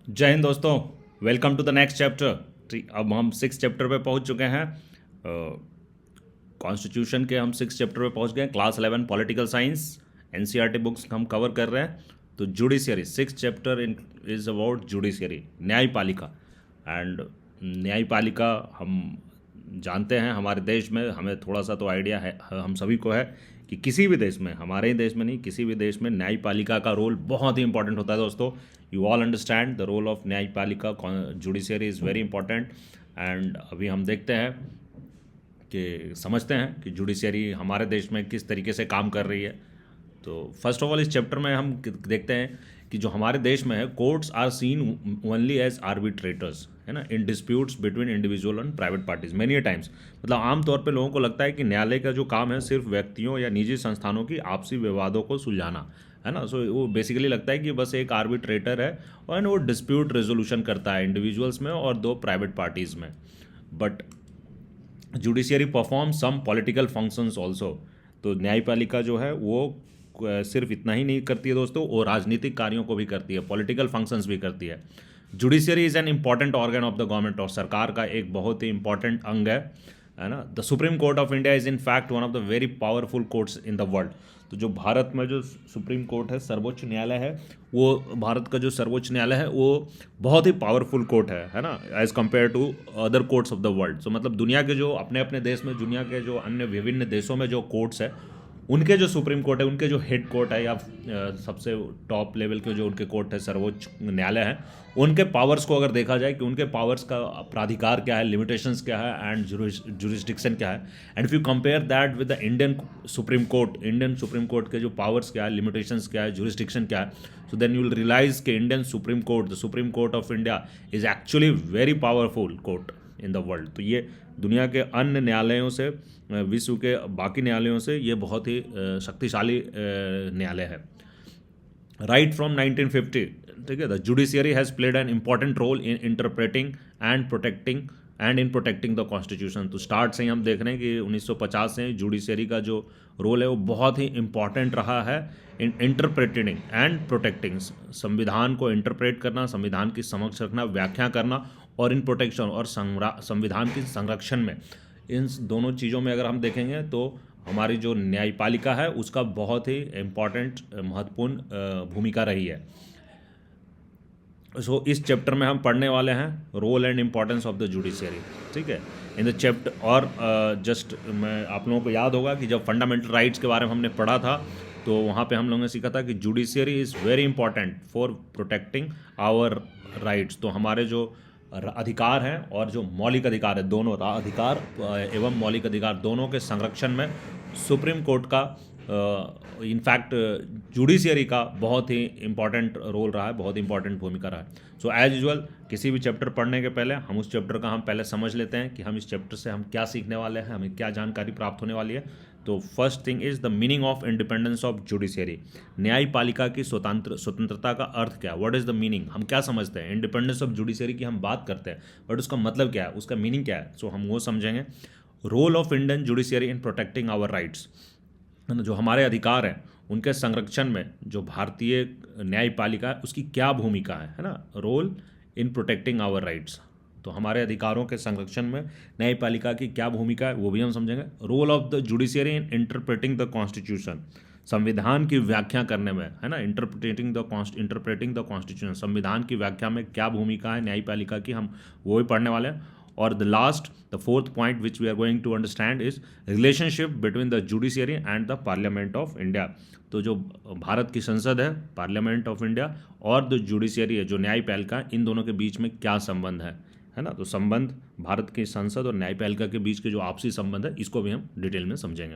जय हिंद दोस्तों। Welcome to the next chapter. ठीक, अब हम सिक्स चैप्टर पे पहुंच चुके हैं। कॉन्स्टिट्यूशन के हम सिक्स चैप्टर पे पहुंच गए। Class 11 political science NCERT books हम कवर कर रहे हैं। तो judiciary six chapter in is about judiciary, न्यायपालिका। एंड न्यायपालिका हम जानते हैं हमारे देश में, हमें थोड़ा सा तो आइडिया है, हम सभी को है कि किसी भी देश में, हमारे ही देश में नहीं, किसी भी देश में न्यायपालिका का रोल बहुत ही इंपॉर्टेंट होता है दोस्तों। You all understand the role of न्यायपालिका। Judiciary is very important. And अभी हम देखते हैं कि समझते हैं कि जुडिशियरी हमारे देश में किस तरीके से काम कर रही है। तो फर्स्ट ऑफ ऑल इस चैप्टर में हम देखते हैं कि जो हमारे देश में है, courts are seen only as arbitrators, है ना, in disputes between individual and private parties many times. मतलब आमतौर पे लोगों को लगता है कि न्यायालय का जो काम है सिर्फ व्यक्तियों या निजी संस्थानों की आपसी विवादों को सुलझाना, है ना। सो वो बेसिकली लगता है कि बस एक आर्बिट्रेटर है और वो डिस्प्यूट रेजोल्यूशन करता है इंडिविजुअल्स में और दो प्राइवेट पार्टीज़ में। But judiciary perform some political functions also. तो न्यायपालिका जो है वो सिर्फ इतना ही नहीं करती है दोस्तों, वो राजनीतिक कार्यों को भी करती है, पॉलिटिकल फंक्शंस भी करती है। Judiciary is an important organ of the government, और सरकार का एक बहुत ही इंपॉर्टेंट अंग है ना। The supreme court of India is in fact one of the very powerful courts in the world. तो जो भारत में जो सुप्रीम कोर्ट है, सर्वोच्च न्यायालय है, वो भारत का जो सर्वोच्च न्यायालय है वो बहुत ही पावरफुल कोर्ट है ना, as compare to other courts of the world. So मतलब दुनिया के जो अपने अपने देश में, दुनिया के जो अन्य विभिन्न देशों में जो कोर्ट्स है, उनके जो सुप्रीम कोर्ट है, उनके जो हेड कोर्ट है या सबसे टॉप लेवल के जो उनके कोर्ट है, सर्वोच्च न्यायालय है, उनके पावर्स को अगर देखा जाए कि उनके पावर्स का प्राधिकार क्या है, लिमिटेशंस क्या है एंड जुरिस्डिक्शन क्या है, and if you compare that with the Indian supreme court के जो पावर्स क्या है, लिमिटेशंस क्या है, जुरिस्डिक्शन क्या है, so then you will realise कि Indian supreme court, the supreme court of India is actually very powerful court in the world. तो ये दुनिया के अन्य न्यायालयों से, विश्व के बाकी न्यायालयों से ये बहुत ही शक्तिशाली न्यायालय है। राइट फ्रॉम 1950, ठीक है, the judiciary has played an important role in interpreting and in protecting the constitution. तो स्टार्ट से ही हम देख रहे हैं कि 1950 से जुडिशियरी का जो रोल है वो बहुत ही इंपॉर्टेंट रहा है इन इंटरप्रेटिंग एंड प्रोटेक्टिंग। संविधान को इंटरप्रेट करना, संविधान की समक्ष रखना, व्याख्या करना, और इन प्रोटेक्शन और संविधान की संरक्षण में, इन दोनों चीज़ों में अगर हम देखेंगे तो हमारी जो न्यायपालिका है उसका बहुत ही इम्पॉर्टेंट, महत्वपूर्ण भूमिका रही है। सो इस चैप्टर में हम पढ़ने वाले हैं role and importance of the judiciary, ठीक है, इन द चैप्टर। और जस्ट मैं आप लोगों को याद होगा कि जब फंडामेंटल राइट्स के बारे में हमने पढ़ा था तो वहाँ पे हम लोगों ने सीखा था कि judiciary is very important for protecting our rights. तो हमारे जो अधिकार हैं और जो मौलिक अधिकार है, दोनों अधिकार एवं मौलिक अधिकार दोनों के संरक्षण में सुप्रीम कोर्ट का, इनफैक्ट जुडिशियरी का बहुत ही इंपॉर्टेंट रोल रहा है, बहुत इंपॉर्टेंट भूमिका रहा है। सो एज यूजुअल किसी भी चैप्टर पढ़ने के पहले हम उस चैप्टर का हम पहले समझ लेते हैं कि हम इस चैप्टर से हम क्या सीखने वाले हैं, हमें क्या जानकारी प्राप्त होने वाली है। तो first thing is the meaning of independence of judiciary. न्यायपालिका की स्वतंत्रता का अर्थ क्या है, व्हाट इज़ द मीनिंग, हम क्या समझते हैं। इंडिपेंडेंस ऑफ जुडिशियरी की हम बात करते हैं बट उसका मतलब क्या है, उसका मीनिंग क्या है, सो हम वो समझेंगे। Role of Indian judiciary in protecting our rights, जो हमारे अधिकार हैं उनके संरक्षण में जो भारतीय न्यायपालिका है उसकी क्या भूमिका है ना, role in protecting our rights. तो हमारे अधिकारों के संरक्षण में न्यायपालिका की क्या भूमिका है वो भी हम समझेंगे। Role of the judiciary in interpreting the constitution, संविधान की व्याख्या करने में, है ना, इंटरप्रेटिंग द कॉन्स्टिट्यूशन, संविधान की व्याख्या में क्या भूमिका है न्यायपालिका की, हम वो भी पढ़ने वाले हैं। और the fourth point which we are going to understand is relationship between the judiciary and the parliament of India. तो जो भारत की संसद है, पार्लियामेंट ऑफ इंडिया, और जो जुडिशियरी है, जो न्यायपालिका, इन दोनों के बीच में क्या संबंध है ना। तो संबंध, भारत की संसद और न्यायपालिका के बीच के जो आपसी संबंध है, इसको भी हम डिटेल में समझेंगे।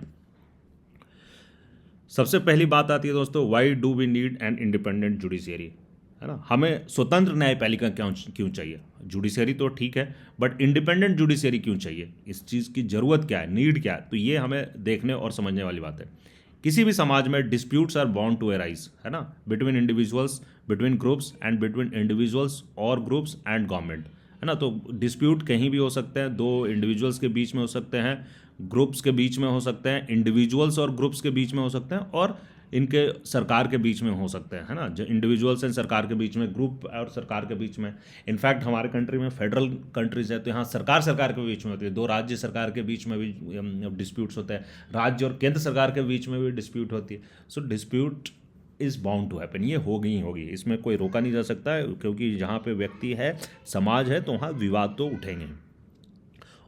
सबसे पहली बात आती है दोस्तों, why do we need an independent judiciary, है ना। हमें स्वतंत्र न्यायपालिका क्यों चाहिए। जुडिशियरी तो ठीक है बट इंडिपेंडेंट जुडिशियरी क्यों चाहिए, इस चीज़ की ज़रूरत क्या है, नीड क्या है, तो ये हमें देखने और समझने वाली बात है। किसी भी समाज में disputes are bound to arise, है ना, between individuals, between groups and between individuals और ग्रुप्स एंड गवर्नमेंट, है ना। तो डिस्प्यूट कहीं भी हो सकते हैं, दो इंडिविजुअल्स के बीच में हो सकते हैं, ग्रुप्स के बीच में हो सकते हैं, इंडिविजुअल्स और ग्रुप्स के बीच में हो सकते हैं, और इनके सरकार के बीच में हो सकते हैं, है ना, जो इंडिविजुअल्स हैं सरकार के बीच में, ग्रुप और सरकार के बीच में। इनफैक्ट हमारे कंट्री में फेडरल कंट्रीज है तो यहाँ सरकार सरकार के बीच में होती है, दो राज्य सरकार के बीच में भी डिस्प्यूट्स होते हैं, राज्य और केंद्र सरकार के बीच में भी डिस्प्यूट होती है। So dispute is bound to happen, ये होगी ही होगी, इसमें कोई रोका नहीं जा सकता है, क्योंकि जहाँ पे व्यक्ति है, समाज है, तो वहाँ विवाद तो उठेंगे।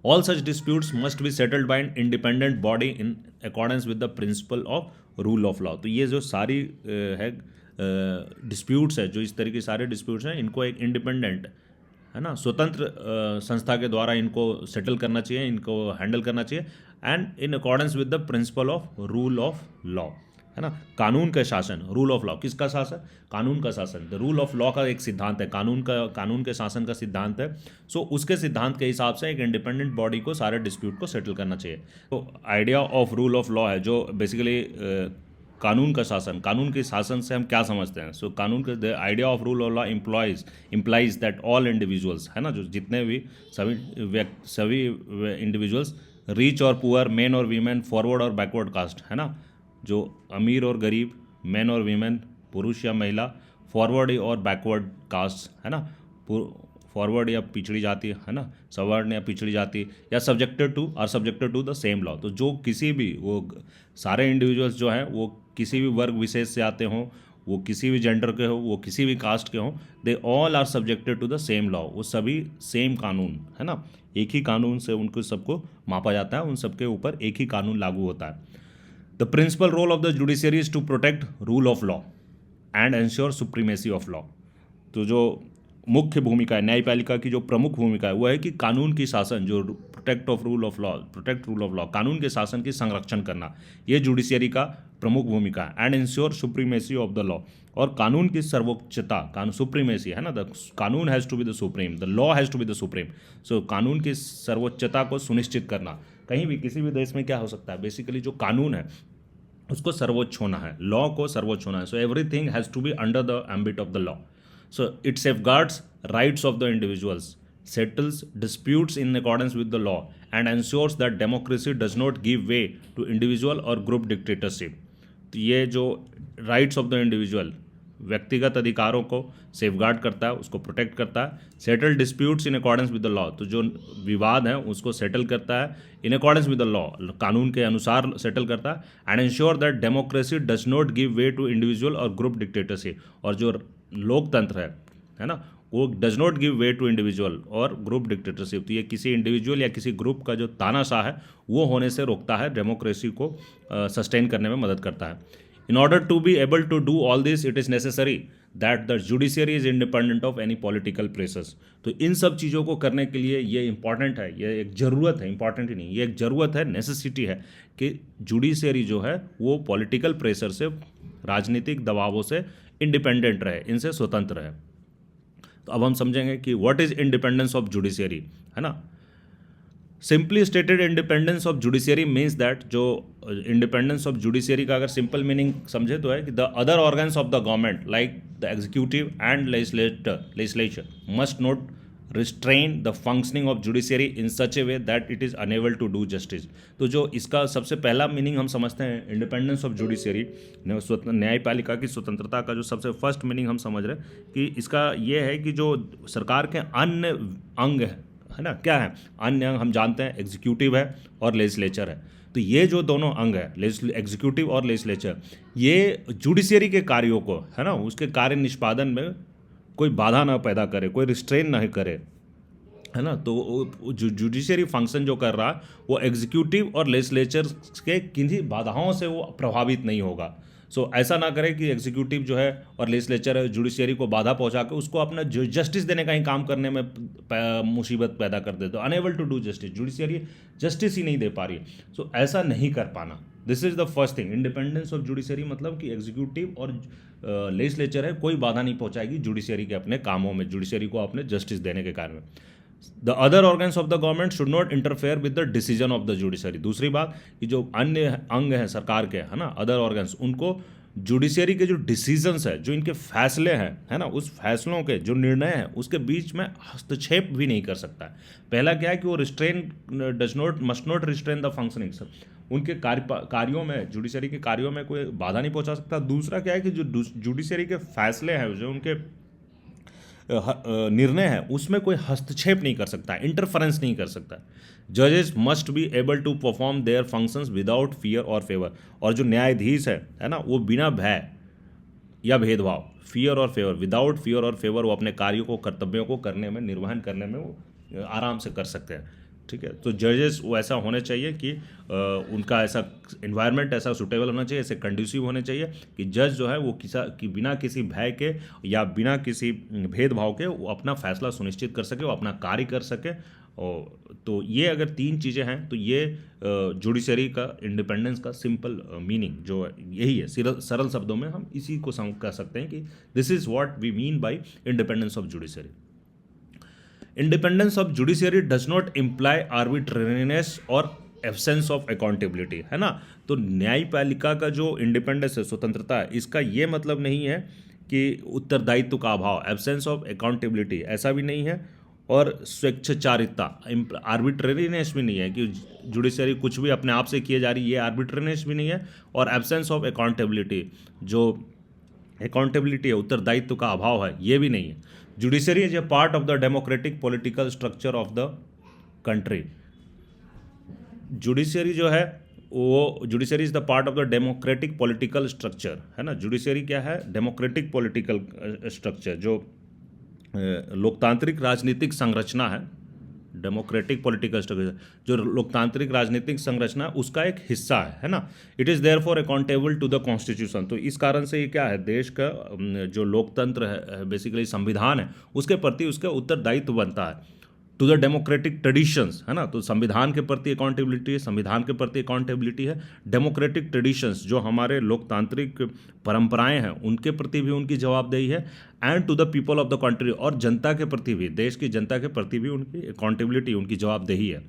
All such disputes must be settled by an independent body in accordance with the principle of rule of law। तो ये जो सारी है डिस्प्यूट्स है, जो इस तरह के सारे डिस्प्यूट्स हैं, इनको एक इंडिपेंडेंट, है ना, स्वतंत्र संस्था के द्वारा इनको सेटल करना चाहिए, इनको हैंडल करना चाहिए, and in accordance with the principle of rule of law, है ना, कानून का शासन, रूल ऑफ लॉ, किसका शासन, कानून का शासन। द रूल ऑफ लॉ का एक सिद्धांत है, कानून के शासन का सिद्धांत है। सो उसके सिद्धांत के हिसाब से एक इंडिपेंडेंट बॉडी को सारे डिस्प्यूट को सेटल करना चाहिए। तो idea of rule of law है जो बेसिकली कानून का शासन, कानून के शासन से हम क्या समझते हैं। सो कानून का the idea of rule of law implies that all individuals, है ना, जो जितने भी सभी इंडिविजुअल्स, रिच और पुअर, मेन और वीमेन, फॉरवर्ड और बैकवर्ड कास्ट, है ना, जो अमीर और गरीब, मैन और वीमेन, पुरुष या महिला, फॉरवर्ड और बैकवर्ड कास्ट, है ना, फॉरवर्ड या पिछड़ी जाति, है ना, सवर्ण या पिछड़ी जाति, या subjected to the same law. तो जो किसी भी, वो सारे इंडिविजुअल्स जो हैं वो किसी भी वर्ग विशेष से आते हों, वो किसी भी जेंडर के हो, वो किसी भी कास्ट के हों, they all are subjected to the same law. वो सभी सेम कानून, है ना, एक ही कानून से उनको सबको मापा जाता है, उन सबके ऊपर एक ही कानून लागू होता है। The principal role of the judiciary is to protect rule of law and ensure supremacy of law। तो जो मुख्य भूमिका है न्यायपालिका की, जो प्रमुख भूमिका है वो है कि कानून की शासन, जो प्रोटेक्ट रूल ऑफ लॉ, कानून के शासन की संरक्षण करना, ये जुडिशियरी का प्रमुख भूमिका है। And ensure supremacy of the law, और कानून की सर्वोच्चता, सुप्रीमेसी, है ना, द कानून has to be the supreme, the law has to be the supreme. So कानून की सर्वोच्चता को सुनिश्चित करना। कहीं भी किसी भी देश में क्या हो सकता है, बेसिकली जो कानून है उसको सर्वोच्च होना है, लॉ को सर्वोच्च होना है। So everything has to be under the ambit of the law. So it safeguards rights of the individuals, settles disputes in accordance with the law, and ensures that democracy does not give way to individual or group dictatorship। तो ये जो rights of the individual, व्यक्तिगत अधिकारों को safeguard करता है, उसको protect करता है। Settle disputes in accordance with the law, तो जो विवाद हैं उसको सेटल करता है in accordance with the law, कानून के अनुसार सेटल करता है। And ensure that democracy does not give way to individual और ग्रुप डिक्टेटरशिप, और जो लोकतंत्र है ना, वो does not give way to individual और ग्रुप डिक्टेटरशिप। तो ये किसी इंडिविजुअल या किसी ग्रुप का जो तानाशाह है वो होने से रोकता है, डेमोक्रेसी को सस्टेन करने में मदद करता है। In order to be able to do all this, it is necessary that the judiciary is independent of any political pressures। तो इन सब चीज़ों को करने के लिए ये इंपॉर्टेंट है, ये एक ज़रूरत है, इंपॉर्टेंट ही नहीं, ये एक ज़रूरत है, नेसेसिटी है कि जुडिशरी जो है वो पॉलिटिकल प्रेशर से, राजनीतिक दबावों से इंडिपेंडेंट रहे, इनसे स्वतंत्र है। तो अब हम समझेंगे कि what is independence of judiciary, है ना। Simply stated independence of judiciary means that, जो इंडिपेंडेंस ऑफ जुडिशरी का अगर सिंपल मीनिंग समझे तो है कि the other organs of the government like the executive and legislature must not restrain the functioning of judiciary in such a way that it is unable to do justice. तो जो इसका सबसे पहला meaning हम समझते हैं इंडिपेंडेंस ऑफ जुडिशरी, न्यायपालिका की स्वतंत्रता का जो सबसे फर्स्ट मीनिंग हम समझ रहे हैं कि इसका ये है कि जो सरकार के अन्य अंग है ना, क्या है अन्य अंग, हम जानते हैं एग्जीक्यूटिव है और लेजिस्लेचर है। तो ये जो दोनों अंग है, एग्जीक्यूटिव और लेजिस्लेचर, ये जुडिशरी के कार्यों को, है ना, उसके कार्य निष्पादन में कोई बाधा ना पैदा करे, कोई रिस्ट्रेन नहीं करे, है ना। तो जुडिशरी फंक्शन जो कर रहा है वो एग्जीक्यूटिव और लेजिस्लेचर के किन्हीं बाधाओं से वो प्रभावित नहीं होगा। सो ऐसा ना करे कि एग्जीक्यूटिव जो है और लेजिस्लेचर जुडिशरी को बाधा पहुंचा के उसको अपना जस्टिस देने का ही काम करने में मुसीबत पैदा कर दे, तो enable to do justice, judiciary justice ही नहीं दे पा रही है। सो ऐसा नहीं कर पाना, this is the first thing. Independence of judiciary मतलब कि एग्जीक्यूटिव और लेजिस्लेचर है, कोई बाधा नहीं पहुंचाएगी जुडिशरी के अपने कामों में, जुडिशरी को अपने जस्टिस देने के कार्य में। The other organs of the government should not interfere with the decision of the judiciary. दूसरी बात कि जो अन्य अंग हैं सरकार के, है ना, अदर ऑर्गन्स, उनको जुडिशरी के जो डिसीजंस है, जो इनके फैसले हैं, है ना, उस फैसलों के जो निर्णय हैं उसके बीच में हस्तक्षेप भी नहीं कर सकता है। पहला क्या है कि वो restrain must not restrain the functioning, उनके कार्यों में, जुडिशरी के कार्यों में कोई बाधा नहीं पहुंचा सकता। दूसरा क्या है कि जो जुडिशरी के फैसले हैं, जो उनके निर्णय है, उसमें कोई हस्तक्षेप नहीं कर सकता, इंटरफेरेंस नहीं कर सकता। जजेस must be able to perform their functions without fear और फेवर। और जो न्यायाधीश है ना, वो बिना भय या भेदभाव, फियर और फेवर, विदाउट फियर और फेवर, वो अपने कार्यों को, कर्तव्यों को करने में, निर्वहन करने में वो आराम से कर सकते हैं। ठीक है, तो जजेस वो ऐसा होने चाहिए कि उनका ऐसा इन्वायरमेंट ऐसा सुटेबल होना चाहिए, ऐसे कंड्यूसिव होने चाहिए कि जज जो है वो कि बिना किसी भय के या बिना किसी भेदभाव के वो अपना फैसला सुनिश्चित कर सके, वो अपना कार्य कर सके। और तो ये अगर तीन चीज़ें हैं तो ये जुडिशरी का इंडिपेंडेंस का सिंपल मीनिंग जो है यही है। सरल शब्दों में हम इसी को कह सकते हैं कि this is what we mean by independence of judiciary. Independence of judiciary does not imply arbitrariness और एब्सेंस ऑफ अकाउंटेबिलिटी, है ना। तो न्यायपालिका का जो इंडिपेंडेंस है, स्वतंत्रता है, इसका ये मतलब नहीं है कि उत्तरदायित्व का अभाव, एब्सेंस ऑफ अकाउंटेबिलिटी, ऐसा भी नहीं है। और स्वेच्छाचारिता, आर्बिट्रेरीनेस भी नहीं है कि जुडिशरी कुछ भी अपने आप से किए जा रही है, ये आर्बिट्रेरीनेस भी नहीं है। और एब्सेंस ऑफ अकाउंटेबिलिटी, जो अकाउंटेबिलिटी है, उत्तरदायित्व का अभाव है, ये भी नहीं है। Judiciary is a part of the democratic political structure of the country. Judiciary जो है वो, judiciary is the part of the democratic political structure, है ना। जुडिशरी क्या है? डेमोक्रेटिक पॉलिटिकल स्ट्रक्चर, जो लोकतांत्रिक राजनीतिक संरचना है, डेमोक्रेटिक पॉलिटिकल स्ट्रक्चर जो लोकतांत्रिक राजनीतिक संरचना उसका एक हिस्सा है ना। It is there for accountable to the constitution. तो इस कारण से ये क्या है, देश का जो लोकतंत्र है, बेसिकली संविधान है, उसके प्रति उसका उत्तरदायित्व बनता है। टू द डेमोक्रेटिक ट्रेडिशंस, है ना। तो संविधान के प्रति अकाउंटेबिलिटी है, संविधान के प्रति अकाउंटेबिलिटी है। डेमोक्रेटिक ट्रेडिशंस, जो हमारे लोकतांत्रिक परंपराएं हैं, उनके प्रति भी उनकी जवाबदेही है। And to the people of the country, और जनता के प्रति भी, देश की जनता के प्रति भी उनकी अकाउंटेबिलिटी, उनकी जवाबदेही है।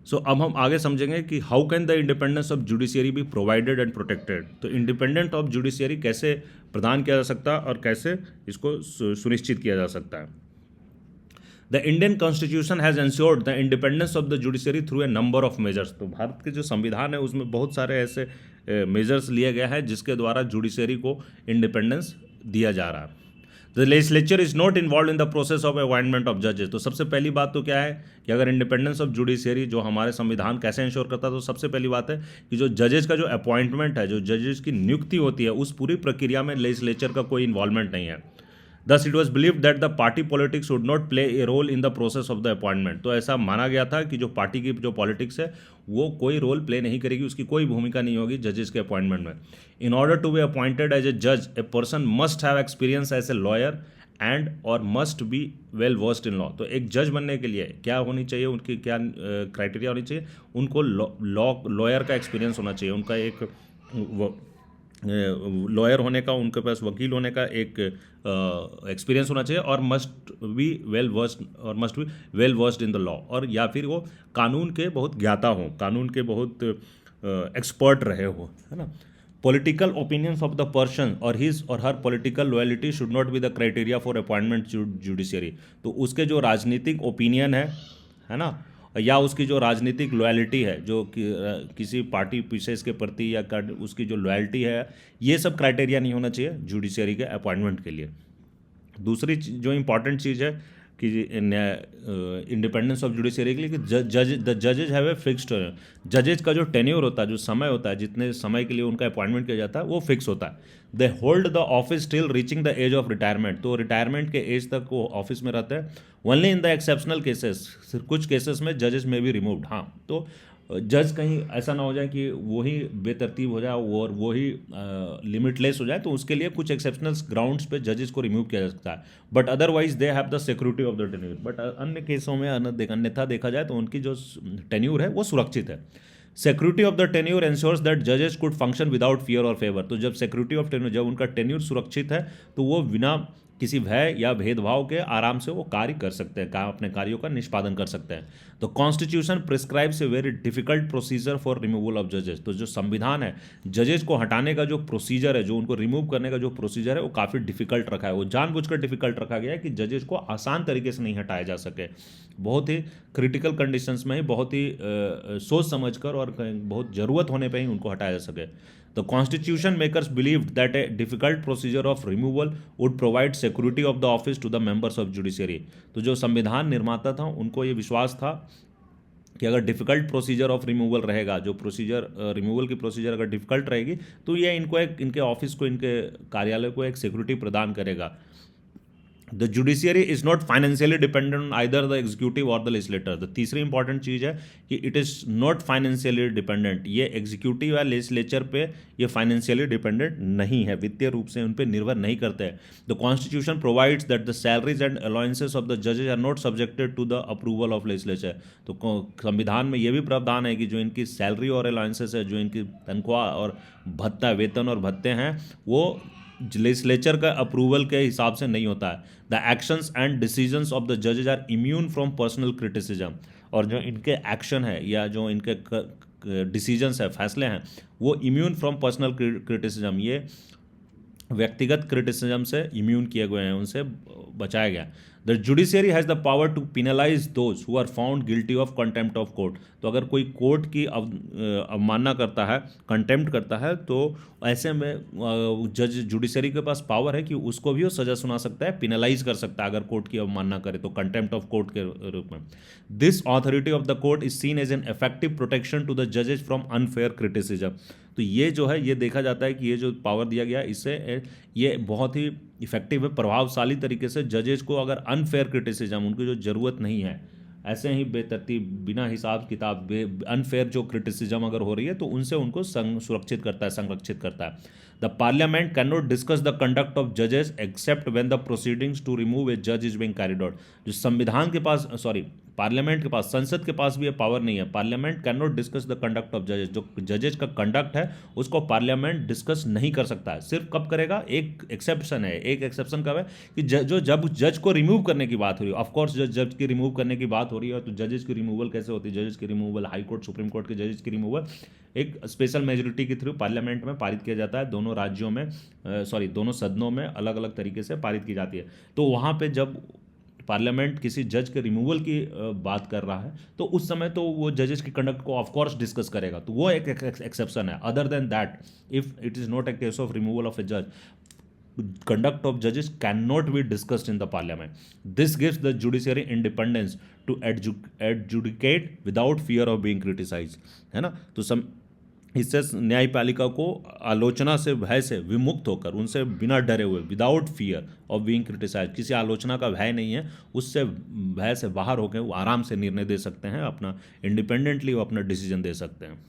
सो अब हम आगे समझेंगे कि how can the independence of judiciary be provided and protected. तो इंडिपेंडेंट ऑफ जुडिशियरी कैसे प्रदान किया जा सकता है और कैसे इसको सुनिश्चित किया जा सकता है। The Indian constitution has ensured the independence of the judiciary through a number of measures. तो भारत के जो संविधान है उसमें बहुत सारे ऐसे मेजर्स लिए गए हैं जिसके द्वारा जुडिशरी को इंडिपेंडेंस दिया जा रहा है। The legislature is not involve in the process of appointment of जजेस। तो सबसे पहली बात तो क्या है कि अगर इंडिपेंडेंस ऑफ जुडिशरी जो हमारे संविधान कैसे इंश्योर करता है, तो सबसे पहली बात है कि जो जजेस का जो अपॉइंटमेंट है, जो जजेस की नियुक्ति होती है, उस पूरी प्रक्रिया में लेजिस्लेचर का कोई इन्वॉल्वमेंट नहीं है। Thus it was believed that the party politics would not play a role in the process of the appointment। तो ऐसा माना गया था कि जो पार्टी की जो पॉलिटिक्स है वो कोई रोल प्ले नहीं करेगी, उसकी कोई भूमिका नहीं होगी जजेस के अपॉइंटमेंट में। In order to be appointed as a जज, a person must have experience as a lawyer and और must be well versed in law. तो एक जज बनने के लिए क्या होनी चाहिए, उनकी क्या क्राइटेरिया होनी चाहिए? उनको लॉयर का एक्सपीरियंस होना चाहिए, उनका एक लॉयर होने का, उनके पास वकील होने का एक एक्सपीरियंस होना चाहिए। और must be well versed in the law, और या फिर वो कानून के बहुत ज्ञाता हो, कानून के बहुत एक्सपर्ट रहे हो, है ना। Political opinions of the person और his or her political loyalty should not be the criteria for appointment judiciary. तो उसके जो राजनीतिक ओपिनियन है ना, या उसकी जो राजनीतिक लॉयल्टी है, जो किसी पार्टी विशेष के प्रति, या उसकी जो लॉयल्टी है, ये सब क्राइटेरिया नहीं होना चाहिए जुडिशरी के अपॉइंटमेंट के लिए। दूसरी जो इंपॉर्टेंट चीज़ है कि इंडिपेंडेंस ऑफ जुडिशरी के लिए कि जजेज हैव ए फिक्स्ड, जजेज का जो टेन्योर होता है, जो समय होता है, जितने समय के लिए उनका अपॉइंटमेंट किया जाता है, वो फिक्स होता है। They hold the office till reaching the age of retirement. तो रिटायरमेंट के एज तक वो ऑफिस में रहते हैं। Only in the exceptional cases, कुछ केसेस में जजेस में भी रिमूव्ड। हाँ, तो जज कहीं ऐसा ना हो जाए कि वही बेतरतीब हो जाए और वही लिमिटलेस हो जाए, तो उसके लिए कुछ एक्सेप्शनल ग्राउंड्स पे जजेस को रिमूव किया जा सकता है। But otherwise they have the security of the tenure. But अन्य केसों में अन्यथा देखा जाए तो उनकी जो टेन्यूर है वो सुरक्षित है। Security of the tenure ensures that जजेस कुड फंक्शन विदाउट फियर और फेवर। तो जब सिक्योरिटी ऑफ टेन्यूर, जब उनका टेन्यूर सुरक्षित है, तो वो बिना किसी भय या भेदभाव के आराम से वो कार्य कर सकते हैं, काम अपने कार्यों का निष्पादन कर सकते हैं। तो constitution prescribes a very difficult procedure for removal of जजेस। तो जो संविधान है, जजेस को हटाने का जो प्रोसीजर है, जो उनको रिमूव करने का जो प्रोसीजर है, वो काफ़ी डिफिकल्ट रखा है। वो जानबूझकर डिफिकल्ट रखा गया है कि जजेस को आसान तरीके से नहीं हटाया जा सके। बहुत ही क्रिटिकल कंडीशंस में ही, बहुत ही सोच समझकर और बहुत ज़रूरत होने पर ही उनको हटाया जा सके। The constitution makers believed that a difficult procedure of removal would provide security of the office to the members of judiciary। तो जो संविधान निर्माता था उनको ये विश्वास था कि अगर डिफ़िकल्ट प्रोसीजर ऑफ रिमूवल रहेगा, जो प्रोसीजर रिमूवल की प्रोसीजर अगर डिफ़िकल्ट रहेगी, तो ये इनको एक, इनके ऑफिस को, इनके कार्यालय को एक सिक्योरिटी प्रदान करेगा। The judiciary is not financially dependent on either the executive और द लेजिस्लेटर। द तीसरी इंपॉर्टेंट चीज़ है कि it is not financially dependent. ये एग्जीक्यूटिव या लेजिस्लेचर पे ये फाइनेंशियली डिपेंडेंट नहीं है, वित्तीय रूप से उन पर निर्भर नहीं करते हैं। The constitution provides that the salaries and allowances of the जजेज are not subjected to the approval of legislature. तो संविधान में ये भी प्रावधान है कि जो इनकी सैलरी और अलाउंसेस है, जो इनकी तनख्वाह और भत्ता, वेतन और भत्ते हैं, वो लेजिस्लेचर का अप्रूवल के हिसाब से नहीं होता है। The actions and decisions of the जजेज are immune from personal criticism. और जो इनके एक्शन है या जो इनके डिसीजंस है, फैसले हैं, वो इम्यून फ्रॉम पर्सनल क्रिटिसिज्म, ये व्यक्तिगत क्रिटिसिज्म से इम्यून किए गए हैं, उनसे बचाया गया। The judiciary has the power to penalise those who are found guilty of contempt of court. तो अगर कोई कोर्ट की अवमानना करता है, कंटेम्प्ट करता है, तो ऐसे में जज जुडिशरी के पास पावर है कि उसको भी वो सज़ा सुना सकता है, पिनलाइज कर सकता है अगर कोर्ट की अवमानना करे तो, कंटेम्प्ट ऑफ कोर्ट के रूप में। This authority of the court is seen as an effective protection to the जजेज फ्रॉम अनफेयर क्रिटिसिज्म। तो ये जो है, ये देखा जाता है कि ये जो पावर दिया गया, इससे ये बहुत ही इफेक्टिव है, प्रभावशाली तरीके से जजेज को अगर अनफेयर क्रिटिसिज्म, उनकी जो ज़रूरत नहीं है, ऐसे ही बेतरतीब, बिना हिसाब किताब, अनफेयर जो क्रिटिसिज्म अगर हो रही है, तो उनसे उनको सुरक्षित करता है, संरक्षित करता है। The parliament can not discuss the conduct of जजेस except when the proceedings to remove ए जज इज बीइंग कैरिड आउट। जो संविधान के पास, पार्लियामेंट के पास, संसद के पास भी ये पावर नहीं है। Parliament can not discuss the conduct of जजेस। जो जजेस का कंडक्ट है उसको पार्लियामेंट डिस्कस नहीं कर सकता है। सिर्फ कब करेगा? एक एक्सेप्शन है। एक एक्सेप्शन कब है? कि जब जज को रिमूव करने की बात हो रही है। ऑफकोर्स जज की रिमूव करने की बात हो रही है, तो जजेस की रिमूवल कैसे होती है? जजेस की removal, high court, supreme court के जजेस की रिमूवल एक स्पेशल मेजोरिटी के थ्रू पार्लियामेंट में पारित किया जाता है। दोनों राज्यों में, दोनों सदनों में अलग अलग तरीके से पारित की जाती है। तो वहाँ पे जब पार्लियामेंट किसी जज के रिमूवल की बात कर रहा है, तो उस समय तो वो जजेस की कंडक्ट को ऑफ कोर्स डिस्कस करेगा, तो वो एक एक्सेप्शन है। Other than that, if it is not a case of removal of a जज, conduct of judges cannot be discussed in the parliament. This gives the judiciary independence to adjudicate without fear of being criticized, है ना। तो इससे न्यायपालिका को आलोचना से, भय से विमुक्त होकर, उनसे बिना डरे हुए, without fear of being criticise, किसी आलोचना का भय नहीं है, उससे भय से बाहर होकर वो आराम से निर्णय दे सकते हैं, अपना इंडिपेंडेंटली वो अपना डिसीजन दे सकते हैं।